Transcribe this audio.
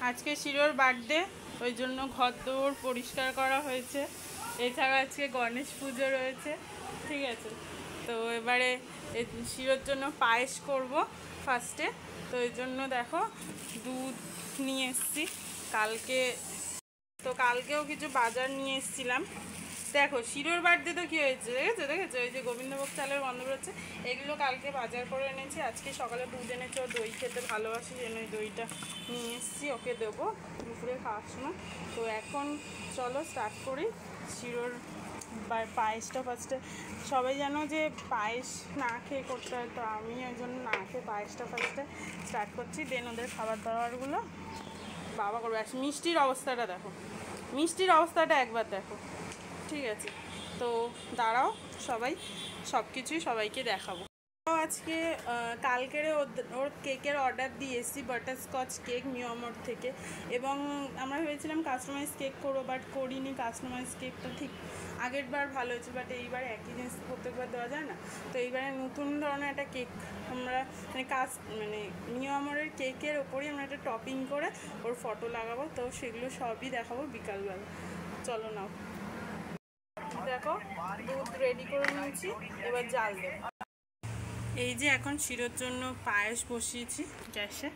আজকে শিরোর বার্থডে, ওই জন্য ঘর দৌড় পরিষ্কার করা হয়েছে। এছাড়া আজকে গণেশ পুজো রয়েছে, ঠিক আছে। তো এবারে শিরোর জন্য পায়েস করব ফার্স্টে। তো এই জন্য দেখো দুধ নিয়ে এসেছি কালকেও কিছু বাজার নিয়ে এসেছিলাম। দেখো শিরোর বার্থডে তো কী হয়েছে দেখেছো ওই যে গোবিন্দভোগ চালের গন্ধ বেরোচ্ছে। এগুলো কালকে বাজার করে এনেছি। আজকে সকালে দুধ এনেছি, ও দই খেতে ভালোবাসি, এই দইটা নিয়ে এসেছি, ওকে দেবো দুপুরে খাওয়ার সময়। তো এখন চলো স্টার্ট করি শিরোর পায়েসটা ফার্স্টে। সবাই জানো যে পায়েস না খেয়ে করতে হয়, তো আমি ওই জন্য না খেয়ে পায়েসটা ফার্স্টে স্টার্ট করছি। দেন ওদের খাবার দাবারগুলো বাবা করবে। মিষ্টির অবস্থাটা দেখো, মিষ্টির অবস্থাটা একবার দেখো, ঠিক আছে। তো দাঁড়াও, সব কিছুই সবাইকে দেখাবো। আজকে কালকের ওর কেকের অর্ডার দিয়ে এসেছি, বাটারস্কচ কেক মিয়ামোর থেকে। এবং আমরা ভেবেছিলাম কাস্টমাইজ কেক করবো, বাট করিনি। কাস্টমাইজ কেকটা ঠিক আগের বার ভালো হয়েছে, বাট এইবার একই জিনিস প্রত্যেকবার দেওয়া যায় না। তো এইবারে নতুন ধরনের একটা কেক আমরা মানে মিয়ামোরের কেকের ওপরই আমরা একটা টপিং করে ওর ফটো লাগাবো। তো সেগুলো সবই দেখাবো বিকালবেলা। চলো নাও, দেখো দুধ রেডি করে নিয়েছি, এবার জাল দেবো। এই যে এখন শিরোর জন্য পায়েস বসিয়েছি গ্যাসে।